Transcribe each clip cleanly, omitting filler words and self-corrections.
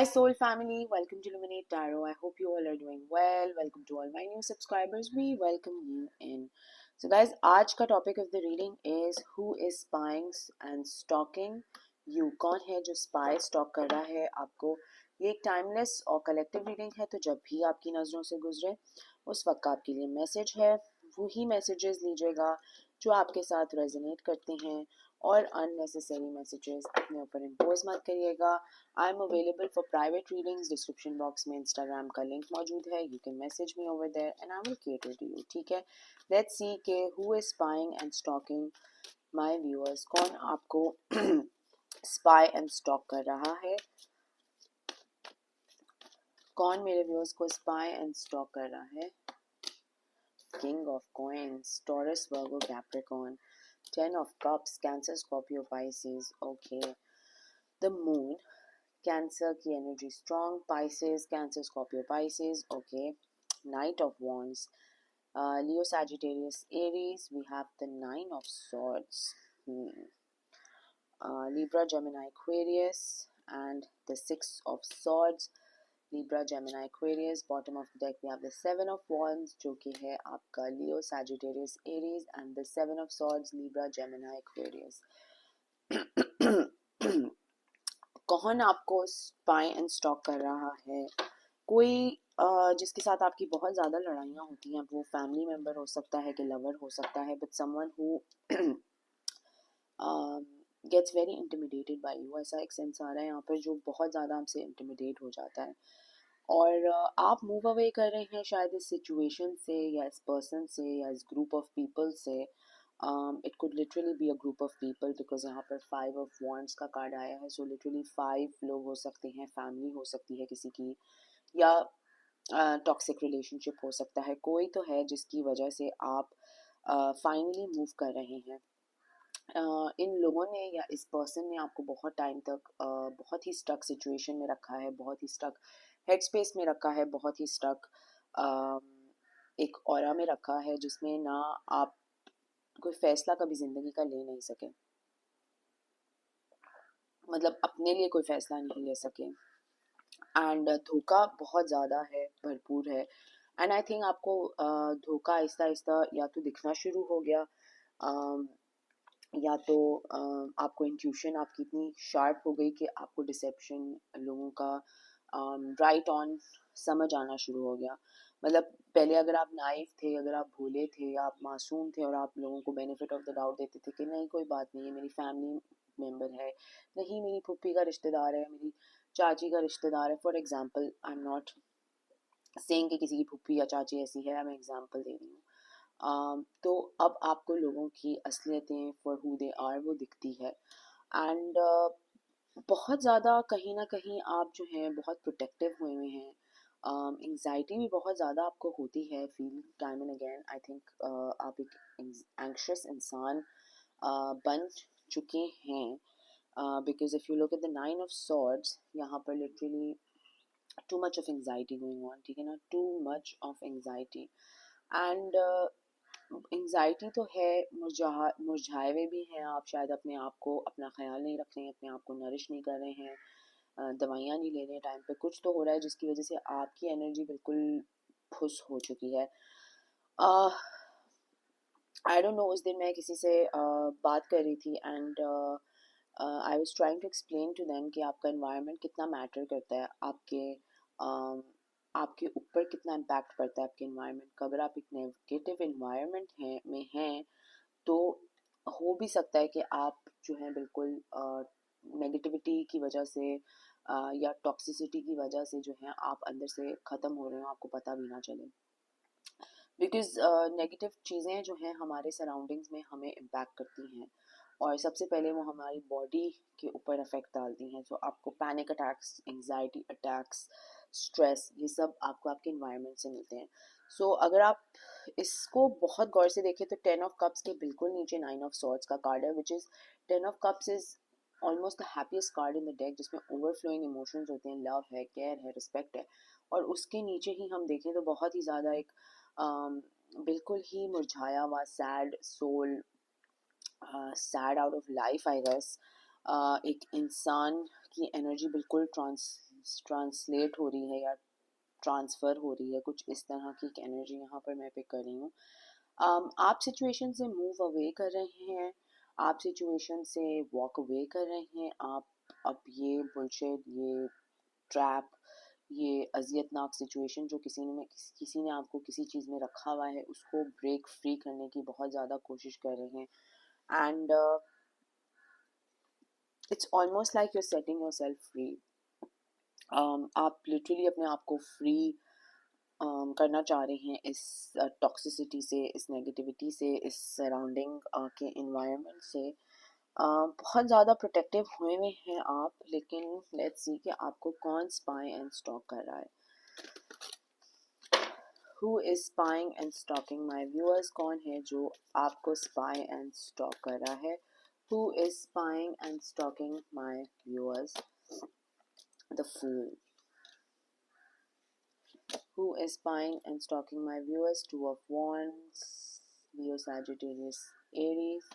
Hi Soul family, welcome to Luminate Tarot. I hope you all are doing well. Welcome to all my new subscribers. We welcome you in. So guys, आज का topic of the reading is who is spying and stalking you. कौन है जो spy stalk कर रहा है आपको. ये एक टाइमलेस और कलेक्टिव रीडिंग है, तो जब भी आपकी नज़रों से गुजरे उस वक्त का आपके लिए मैसेज है. वही मैसेजेस लीजिएगा जो आपके साथ रेजोनेट करते हैं और अननेसेसरी मैसेजेस अपने ऊपर इम्पोज मत करिएगा. I am available for private readings. Description box में इंस्टाग्राम का लिंक मौजूद है. You can message me over there and I will cater to you. ठीक है, लेट्स सी के who is spying and stalking my viewers. कौन आपको spy and stalk कर रहा है, कौन मेरे व्यूअर्स को स्पाई एंड स्टॉक कर रहा है. King of coins, Taurus, Virgo, Capricorn, ten of cups, Cancer, Scorpio, Pisces. Okay, the moon, Cancer की energy strong, Pisces, Cancer, Scorpio, Pisces. Okay, knight of wands, Leo, Sagittarius, Aries. We have the nine of swords, Libra, Gemini, Aquarius, and the six of swords. Libra, Gemini, Aquarius. Bottom of the deck we have the seven of wands, जो कि है आपका Leo, Sagittarius, Aries, and the seven of swords, Libra, Gemini, Aquarius. कौन आपको spy and stalk कर रहा है. कोई जिसके साथ आपकी बहुत ज़्यादा लड़ाइयाँ होती हैं. वो फैमिली मेम्बर हो सकता है कि लवर हो सकता है, but someone who gets very intimidated by you. ऐसा एक सेंस आ रहा है यहाँ पर जो बहुत ज़्यादा हमसे इंटिमिडेट हो जाता है और आप मूव अवे कर रहे हैं शायद इस सिचुएशन से या इस पर्सन से या इस ग्रुप ऑफ पीपल से. It could literally be a group of people because यहाँ पर फाइव ऑफ वॉन्ड्स का कार्ड आया है. सो लिटरली 5 लोग हो सकते हैं, फैमिली हो सकती है किसी की, या टॉक्सिक रिलेशनशिप हो सकता है. कोई तो है जिसकी वजह से आप फाइनली मूव कर रहे हैं. इन लोगों ने या इस पर्सन ने आपको बहुत टाइम तक बहुत ही स्टक सिचुएशन में रखा है, बहुत ही स्टक हेड स्पेस में रखा है, बहुत ही स्टक एक ऑरा में रखा है जिसमें ना आप कोई फैसला कभी ज़िंदगी का ले नहीं सके, मतलब अपने लिए कोई फैसला नहीं ले सके. एंड धोखा बहुत ज़्यादा है, भरपूर है. एंड आई थिंक आपको धोखा आहिस्ता आहिस्ता या तो दिखना शुरू हो गया, या तो आपको इंट्यूशन आपकी इतनी शार्प हो गई कि आपको डिसेप्शन, लोगों का राइट ऑन समझ आना शुरू हो गया. मतलब पहले अगर आप नाइव थे, अगर आप भोले थे, आप मासूम थे और आप लोगों को बेनिफिट ऑफ द डाउट देते थे कि नहीं कोई बात नहीं है, मेरी फैमिली मेम्बर है, नहीं मेरी फूफी का रिश्तेदार है, मेरी चाची का रिश्तेदार है. For example, I am not saying कि किसी की फूफी या चाची ऐसी है, मैं एग्जाम्पल दे रही हूँ. तो अब आपको लोगों की असलियतें फॉर हु दे आर वो दिखती है. एंड बहुत ज़्यादा कहीं ना कहीं आप जो हैं बहुत प्रोटेक्टिव हुए हुए हैं. एंग्जाइटी भी बहुत ज़्यादा आपको होती है, feel time and again. I think आप एक एंग्शियस इंसान बन चुके हैं, because if you look at the nine of swords, यहाँ पर literally too much of anxiety going on. ठीक है ना, too much of anxiety. And anxiety तो है, मुरझाए हुए भी हैं आप. शायद अपने आप को अपना ख्याल नहीं रख रहे हैं, अपने आप को नरिश नहीं कर रहे हैं, दवाइयाँ नहीं ले रहे हैं टाइम पे. कुछ तो हो रहा है जिसकी वजह से आपकी एनर्जी बिल्कुल फुस हो चुकी है. आई डोंट नो, उस दिन मैं किसी से बात कर रही थी and I was trying to explain to them कि आपका एनवायरनमेंट कितना मैटर करता है, आपके ऊपर कितना इम्पैक्ट पड़ता है आपके एनवायरनमेंट का. अगर आप एक नेगेटिव एनवायरनमेंट में हैं तो हो भी सकता है कि आप जो है बिल्कुल नेगेटिविटी की वजह से या टॉक्सिसिटी की वजह से जो है आप अंदर से ख़त्म हो रहे हो, आपको पता भी ना चले. बिकॉज नेगेटिव चीज़ें जो हैं हमारे सराउंडिंग्स में हमें इम्पैक्ट करती हैं और सबसे पहले वो हमारी बॉडी के ऊपर इफेक्ट डालती हैं. तो आपको panic attacks, anxiety attacks, stress, ये सब आपको आपके इन्वायरमेंट से मिलते हैं. सो अगर आप इसको बहुत गौर से देखें तो 10 ऑफ कप्स के बिल्कुल नीचे 9 ऑफ सॉर्ड्स का कार्ड है, which is 10 of cups is almost the happiest card in the deck, जिसमें ओवरफ्लोइंग इमोशंस होते हैं, लव है, केयर है, रिस्पेक्ट है. और उसके नीचे ही हम देखें तो बहुत ही ज़्यादा एक बिल्कुल ही मुरझाया हुआ sad soul, sad out of life I guess. एक इंसान की एनर्जी बिल्कुल ट्रांसलेट हो रही है या ट्रांसफ़र हो रही है, कुछ इस तरह की एक एनर्जी यहाँ पर मैं पिक कर रही हूँ। आप सिचुएशन से मूव अवे कर रहे हैं, आप सिचुएशन से वॉक अवे कर रहे हैं, आप अब ये बुलशिट, ये ट्रैप, ये अजियतनाक सिचुएशन जो किसी ने आपको किसी चीज़ में रखा हुआ है, उसको ब्रेक फ्री करने की बहुत ज़्यादा कोशिश कर रहे हैं। And it's almost like you are setting yourself free. आप लिटरली अपने आप को फ्री करना चाह रहे हैं इस टॉक्सिसिटी से, इस नेगेटिविटी से, इस सराउंडिंग के इन्वायरमेंट से। बहुत ज़्यादा प्रोटेक्टिव हुए हुए हैं आप, लेकिन लेट्स सी कि आपको कौन स्पाई एंड स्टॉक कर रहा है। Who is spying and stalking my viewers? कौन है जो आपको spy and stalk कर रहा है? Who is spying and stalking my viewers? The Fool. Who is spying and stalking my viewers? Two of Wands, Leo, Sagittarius, Aries.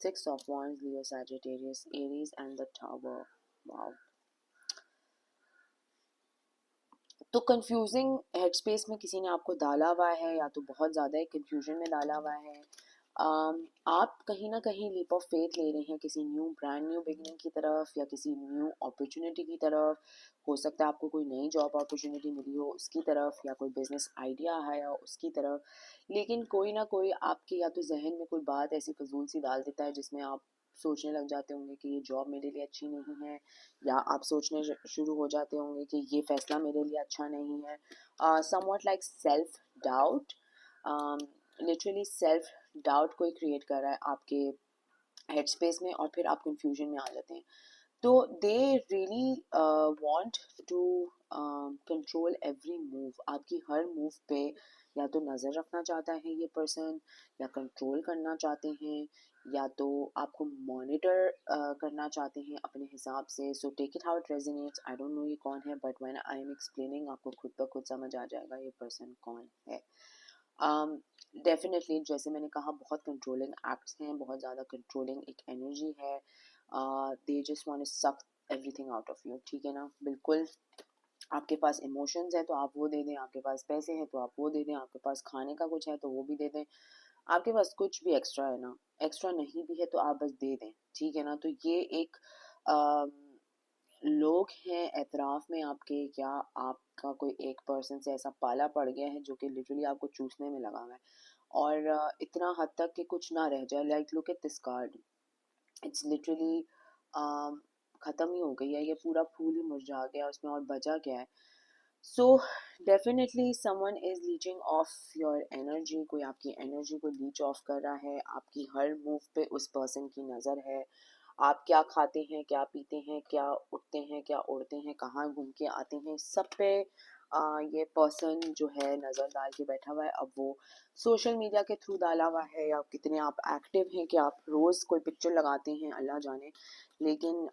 Six of Wands, Leo, Sagittarius, Aries, and the Tower. Wow. तो confusing headspace में किसी ने आपको डाला हुआ है, या तो बहुत ज़्यादा ही कंफ्यूजन में डाला हुआ है। आप कहीं ना कहीं लीप ऑफ फेथ ले रहे हैं किसी ब्रांड न्यू बिगनिंग की तरफ, या किसी न्यू अपॉर्चुनिटी की तरफ। हो सकता है आपको कोई नई जॉब अपॉर्चुनिटी मिली हो उसकी तरफ, या कोई बिजनेस आइडिया आया हो उसकी तरफ। लेकिन कोई ना कोई आपके या तो जहन में कोई बात ऐसी फजूल सी डाल देता है जिसमें आप सोचने लग जाते होंगे कि ये जॉब मेरे लिए अच्छी नहीं है, या आप सोचने शुरू हो जाते होंगे कि ये फैसला मेरे लिए अच्छा नहीं है। Somewhat like self doubt, literally self doubt कोई क्रिएट कर रहा है आपके हेड स्पेस में, और फिर आप कंफ्यूजन में आ जाते हैं। तो they really want to control every move. आपकी हर मूव पे या तो नज़र रखना चाहता है ये पर्सन, या कंट्रोल करना चाहते हैं, या तो आपको मॉनिटर करना चाहते हैं अपने हिसाब से। So take it how it resonates. I don't know ये कौन है, but when I am explaining आपको खुद ब खुद समझ आ जाएगा ये पर्सन कौन है। डेफिनेटली जैसे मैंने कहा, बहुत कंट्रोलिंग एक्ट्स हैं, बहुत ज़्यादा कंट्रोलिंग एक एनर्जी है। They just want to suck everything out of you, ठीक है ना। बिल्कुल आपके पास इमोशंस है तो आप वो दे दें, आपके पास पैसे हैं तो आप वो दे दें, आपके पास खाने का कुछ है तो वो भी दे दें, आपके पास कुछ भी एक्स्ट्रा है ना, एक्स्ट्रा नहीं भी है तो आप बस दे दें, ठीक है ना। तो ये एक लोग हैं एतराफ़ में आपके, या आपका कोई एक पर्सन से ऐसा पाला पड़ गया है जो कि लिटरली आपको चूसने में लगा हुआ है, और इतना हद तक कि कुछ ना रह जाए। Like look at this card, it's literally ख़त्म ही हो गई है, ये पूरा फूल ही मुरझा गया, उसमें और बचा क्या है। So definitely someone is leaching of your energy. कोई आपकी एनर्जी को लीच ऑफ कर रहा है, आपकी हर मूव पे उस पर्सन की नज़र है। आप क्या खाते हैं, क्या पीते हैं, क्या उठते हैं, क्या उड़ते हैं, कहाँ घूम के आते हैं, सब पे ये पर्सन जो है नज़र डाल के बैठा हुआ है। अब वो सोशल मीडिया के थ्रू डाला हुआ है, या कितने आप एक्टिव हैं कि आप रोज़ कोई पिक्चर लगाते हैं अल्लाह जाने, लेकिन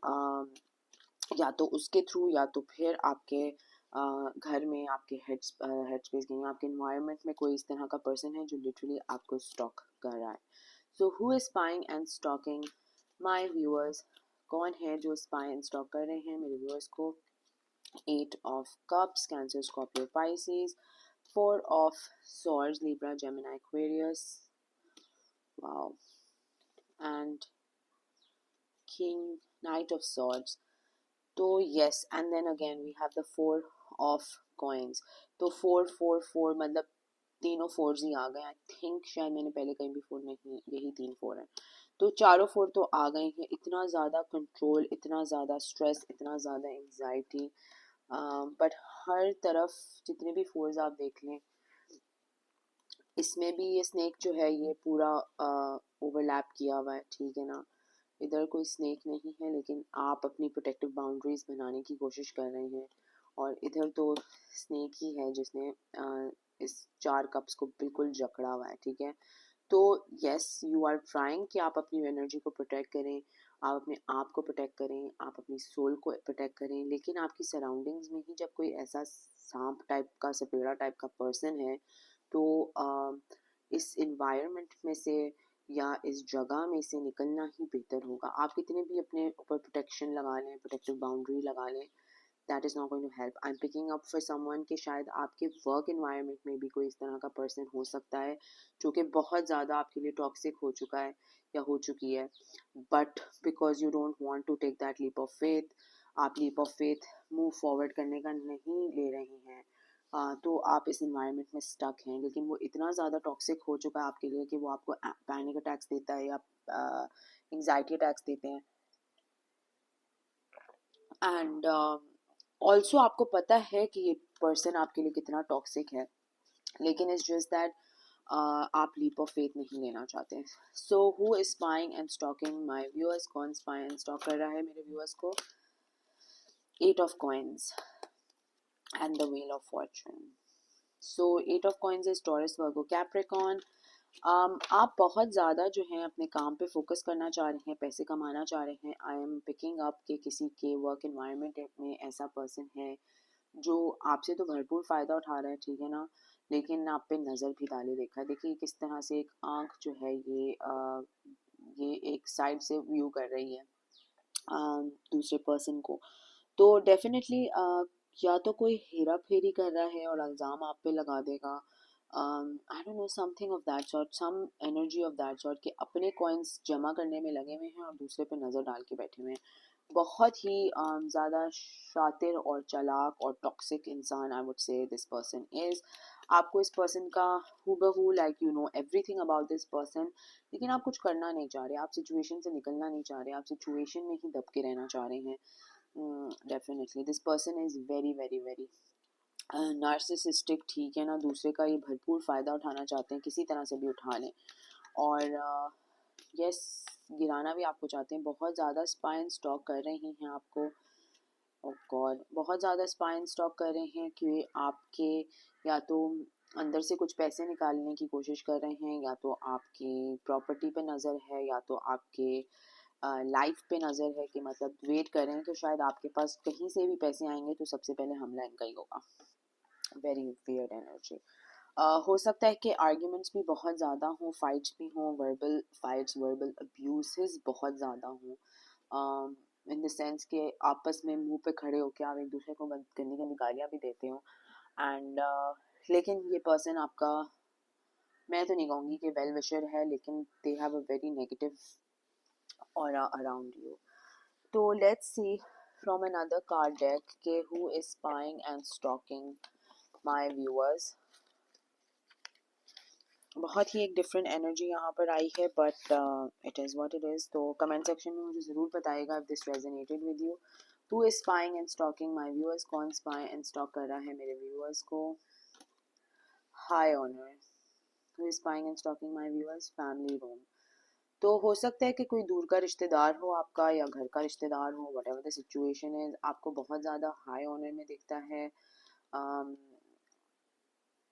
या तो उसके थ्रू, या तो फिर आपके घर में, आपके हेड स्पेस में, आपके इन्वायरमेंट में कोई इस तरह का पर्सन है जो लिटरली आपको स्टॉक कर रहा है। So who is spying and stalking my viewers? कौन है जो स्पाई एंड स्टॉक कर रहे हैं मेरे व्यूअर्स को? 8 of cups, Cancer, Scorpio, Pisces. 4 of swords, Libra, Gemini, Aquarius. Wow. And King, Knight of Swords. तो yes, and then again we have the 4 of coins. तो 4 मतलब तीनों 4s ही आ गए। आई थिंक शायद मैंने पहले कहीं भी 4 नहीं, यही 3 4 है। तो चारों 4 तो आ गए हैं। इतना ज़्यादा कंट्रोल, इतना ज़्यादा स्ट्रेस, इतना ज़्यादा एंग्जाइटी, बट हर तरफ जितने भी 4s आप देख लें, इसमें भी ये स्नेक जो है ये पूरा ओवरलैप किया हुआ है, ठीक है ना। इधर कोई स्नेक नहीं है, लेकिन आप अपनी प्रोटेक्टिव बाउंड्रीज बनाने की कोशिश कर रहे हैं, और इधर तो स्नेक ही है जिसने इस 4 कप्स को बिल्कुल जकड़ा हुआ है, ठीक है। तो यस, यू आर ट्राइंग कि आप अपनी एनर्जी को प्रोटेक्ट करें, आप अपने आप को प्रोटेक्ट करें, आप अपनी सोल को प्रोटेक्ट करें, लेकिन आपकी सराउंडिंग्स में ही जब कोई ऐसा सांप टाइप का, सपेड़ा टाइप का पर्सन है, तो इस इन्वायरमेंट में से या इस जगह में से निकलना ही बेहतर होगा। आप कितने भी अपने ऊपर प्रोटेक्शन लगा लें, प्रोटेक्टिव बाउंड्री लगा लें, that is not going to help. I am picking up for someone कि शायद आपके वर्क इन्वायरमेंट में भी कोई इस तरह का पर्सन हो सकता है जो कि बहुत ज़्यादा आपके लिए टॉक्सिक हो चुका है या हो चुकी है, but because you don't want to take that leap of faith, आप leap of faith move forward करने का नहीं ले रहे हैं, तो आप इस इन्वायरमेंट में स्टक हैं. लेकिन वो इतना ज़्यादा टॉक्सिक हो चुका है आपके लिए कि वो आपको पैनिक अटैक्स देता है या एंग्जाइटी अटैक्स देते हैं. एंड ऑल्सो आपको पता है कि ये पर्सन आपके लिए कितना टॉक्सिक है, लेकिन इट्स जस्ट दैट आप लीप ऑफ फेथ नहीं लेना चाहते. So who is spying and stalking my viewers? कौन स्पाई एंड स्टॉक कर रहा है मेरे व्यूअर्स को? 8 of coins and the wheel of fortune. So 8 of coins is Taurus, Virgo, Capricorn. आप बहुत ज़्यादा जो है अपने काम पे फोकस करना चाह रहे हैं, पैसे कमाना चाह रहे हैं. आई एम पिकिंग अप कि किसी के वर्क इन्वायरमेंट में ऐसा पर्सन है जो आपसे तो भरपूर फ़ायदा उठा रहा है, ठीक है ना, लेकिन आप पे नज़र भी डाले देखा है. देखिए किस तरह से एक आँख जो है ये एक साइड से व्यू कर रही है दूसरे पर्सन को. तो डेफिनेटली या तो कोई हेरा फेरी कर रहा है और इल्ज़ाम आप पे लगा देगा. I don't know, something of that sort, some energy of that sort, कि अपने कॉइन्स जमा करने में लगे हुए हैं और दूसरे पे नज़र डाल के बैठे हुए हैं. बहुत ही ज़्यादा शातिर और चालाक और टॉक्सिक इंसान I would say this person is. आपको इस पर्सन का हूबहू like you know everything about this person, लेकिन आप कुछ करना नहीं चाह रहे, आप सिचुएशन से निकलना नहीं चाह रहे, आप सिचुएशन में ही दब के रहना चाह रहे हैं. Definitely this person is very very very narcissistic, ठीक है ना. दूसरे का ये भरपूर फ़ायदा उठाना चाहते हैं, किसी तरह से भी उठा लें, और यस गिराना भी आपको चाहते हैं. बहुत ज़्यादा स्पाइन स्टॉक कर रहे हैं आपको. ओह गॉड, बहुत ज़्यादा स्पाइन स्टॉक कर रहे हैं कि आपके या तो अंदर से कुछ पैसे निकालने की कोशिश कर रहे हैं, या तो आपकी प्रॉपर्टी पे नज़र है, या तो आपके लाइफ पे नज़र है, कि मतलब वेट कर रहे हैं कि शायद आपके पास कहीं से भी पैसे आएंगे तो सबसे पहले हमला इनका ही होगा. Very weird energy. हो सकता है कि आर्ग्यूमेंट्स भी बहुत ज़्यादा हों, फाइट्स भी हों, वर्बल फाइट्स, वर्बल अब्यूज़ बहुत ज़्यादा हों, इन द सेंस कि आपस में मुंह पे खड़े होकर आप एक दूसरे को बंद करने की गालियाँ भी देते हो. एंड लेकिन ये पर्सन आपका, मैं तो नहीं कहूँगी कि वेल विशर है, लेकिन they have a very negative aura around you. तो let's see from another card deck के who is spying and stalking my viewers. बहुत ही एक डिफरेंट एनर्जी यहाँ पर आई है, but it is what it is. तो कमेंट सेक्शन में मुझे ज़रूर बताइएगा if this resonated with you. Who is spying and stalking my viewers? कौन स्पाई एंड स्टॉक कर रहा है मेरे व्यूअर्स को? High honour. Who is spying and stalking my viewers? Family room. तो हो सकता है कि कोई दूर का रिश्तेदार हो आपका, या घर का रिश्तेदार हो, what ever the situation is, आपको बहुत ज़्यादा हाई ऑनर में दिखता है.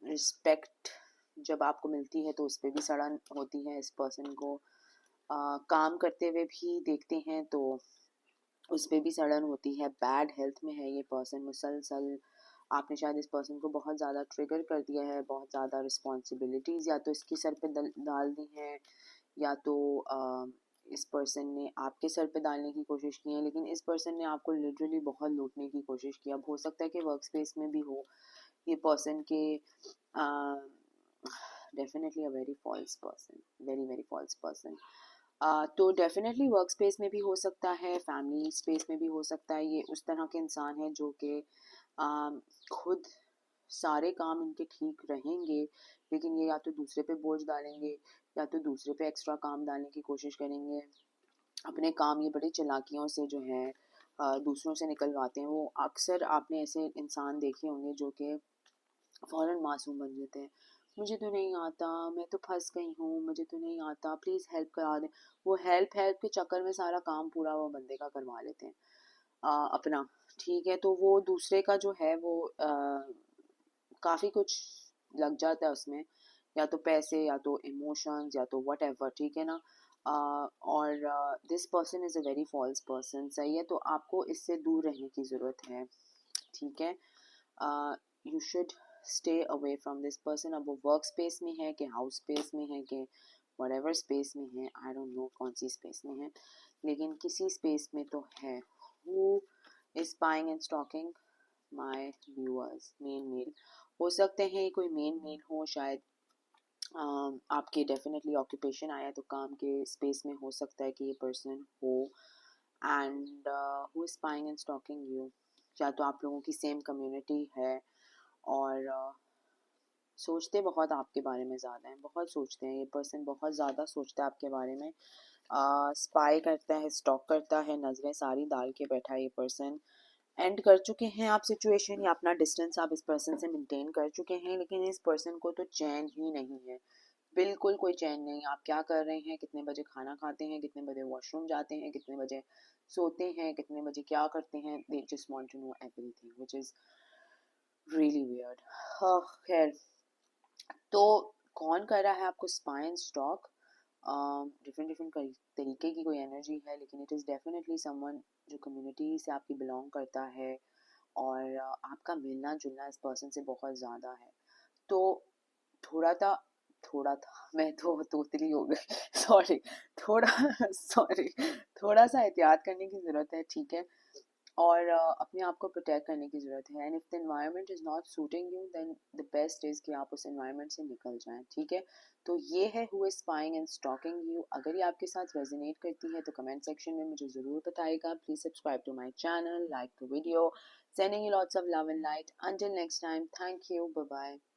रिस्पेक्ट जब आपको मिलती है तो उस पर भी सड़न होती है इस पर्सन को. काम करते हुए भी देखते हैं तो उस पर भी सड़न होती है. बैड हेल्थ में है ये पर्सन मुसलसल. आपने शायद इस पर्सन को बहुत ज़्यादा ट्रिगर कर दिया है, बहुत ज़्यादा रिस्पॉन्सिबिलिटीज़ या तो इसके सर पे डाल दी हैं, या तो इस पर्सन ने आपके सर पे डालने की कोशिश की है, लेकिन इस पर्सन ने आपको लिटरली बहुत लूटने की कोशिश की. अब हो सकता है कि वर्क स्पेस में भी हो ये पर्सन के. Definitely a very false person, very very false person. तो डेफिनेटली वर्क स्पेस में भी हो सकता है, फैमिली स्पेस में भी हो सकता है. ये उस तरह के इंसान है जो कि खुद सारे काम इनके ठीक रहेंगे, लेकिन ये या तो दूसरे पे बोझ डालेंगे, या तो दूसरे पे एक्स्ट्रा काम डालने की कोशिश करेंगे. अपने काम ये बड़ी चालाकियों से जो है दूसरों से निकलवाते हैं. वो अक्सर आपने ऐसे इंसान देखे होंगे जो कि फ़ौरन मासूम बन जाते हैं. मुझे तो नहीं आता, मैं तो फंस गई हूँ, मुझे तो नहीं आता, प्लीज़ हेल्प करा दें. वो हेल्प हेल्प के चक्कर में सारा काम पूरा वो बंदे का करवा लेते हैं अपना, ठीक है. तो वो दूसरे का जो है वो काफ़ी कुछ लग जाता है उसमें, या तो पैसे, या तो इमोशंस, या तो वट एवर, ठीक है ना. और this person is a very false person, सही है. तो आपको इससे दूर रहने की ज़रूरत है, ठीक है. You should stay away from this person. अब वो वर्क स्पेस में है कि हाउस स्पेस में है कि वट एवर स्पेस में है, आई डोंट नो कौन सी स्पेस में है, लेकिन किसी स्पेस में तो है. Who is spying and stalking my viewers, main male हो सकते हैं, कोई मेन मेल हो शायद। आपके डेफिनेटली ऑक्यूपेशन आया तो काम के स्पेस में हो सकता है कि ये पर्सन हो। And who is spying and stalking you, या तो आप लोगों की सेम कम्युनिटी है और सोचते बहुत आपके बारे में ज़्यादा हैं, बहुत सोचते हैं, ये पर्सन बहुत ज़्यादा सोचता है आपके बारे में। स्पाई करता है, स्टॉक करता है, नज़रें सारी डाल के बैठा है ये पर्सन। एंड कर चुके हैं आप सिचुएशन, या अपना डिस्टेंस आप इस पर्सन से मेंटेन कर चुके हैं, लेकिन इस पर्सन को तो चैन ही नहीं है, बिल्कुल कोई चैन नहीं। आप क्या कर रहे हैं, कितने बजे खाना खाते हैं, कितने बजे वॉशरूम जाते हैं, कितने बजे सोते हैं, कितने बजे क्या करते हैं, they just want to know everything which is really weird. खैर, तो कौन कर रहा है आपको spy and stalk? Different different तरीके की कोई एनर्जी है, लेकिन इट इज़ डेफिनेटली समवन जो कम्युनिटी से आपकी बिलोंग करता है, और आपका मिलना जुलना इस पर्सन से बहुत ज़्यादा है। तो थोड़ा था थोड़ा था मैं तो तोतली हो गई सॉरी, थोड़ा सॉरी, थोड़ा सा एहतियात करने की ज़रूरत है, ठीक है, और अपने आप को प्रोटेक्ट करने की ज़रूरत है। And if the environment is not suiting you, then the best is कि आप उस एनवायरनमेंट से निकल जाएं, ठीक है। तो ये है who is spying and stalking you. अगर ये आपके साथ रेजोनेट करती है तो कमेंट सेक्शन में मुझे ज़रूर बताइएगा। Please subscribe to my channel, like the video, sending you lots of love and light. Until next time, thank you, bye bye.